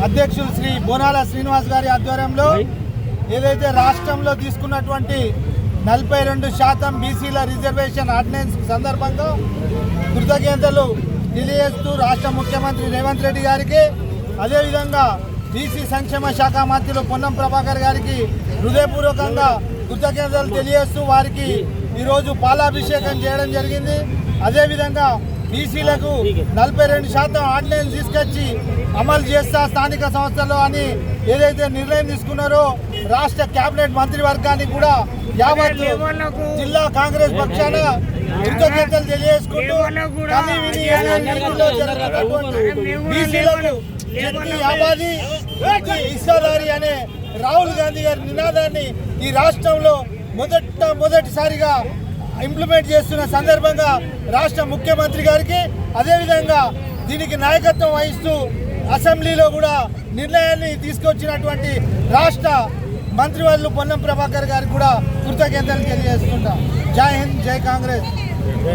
అధ్యక్షులు శ్రీ బోనాల శ్రీనివాస్ గారి ఆధ్వర్యంలో ఏదైతే రాష్ట్రంలో తీసుకున్నటువంటి 42% బీసీల రిజర్వేషన్ ఆర్డినెన్స్ సందర్భంగా కృతజ్ఞతలు తెలియజేస్తూ రాష్ట్ర ముఖ్యమంత్రి రేవంత్ రెడ్డి గారికి, అదేవిధంగా బీసీ సంక్షేమ శాఖ మంత్రులు పొన్నం ప్రభాకర్ గారికి హృదయపూర్వకంగా కృతజ్ఞతలు తెలియజేస్తూ వారికి ఈరోజు పాలాభిషేకం చేయడం జరిగింది. అదేవిధంగా బీసీలకు 42% ఆర్డినెన్స్ తీసుకొచ్చి అమలు చేస్తా స్థానిక సంస్థల్లో అని ఏదైతే నిర్ణయం తీసుకున్నారో రాష్ట్ర కేబినెట్ మంత్రివర్గానికి కూడా యావత్ జిల్లా కాంగ్రెస్ పక్షాన కృతజ్ఞతలు తెలియజేసుకుంటూ బీసీలకు ఆబాది ఇస్తాదారి అనే రాహుల్ గాంధీ గారి నినాదాన్ని ఈ రాష్ట్రంలో మొదటిసారిగా ఇంప్లిమెంట్ చేస్తున్న సందర్భంగా రాష్ట్ర ముఖ్యమంత్రి గారికి, అదేవిధంగా దీనికి నాయకత్వం వహిస్తూ అసెంబ్లీలో కూడా నిర్ణయాన్ని తీసుకొచ్చినటువంటి రాష్ట్ర మంత్రివర్యులు పొన్నం ప్రభాకర్ గారికి కూడా కృతజ్ఞతలు తెలియజేస్తుంటాం. జై హింద్, జై కాంగ్రెస్.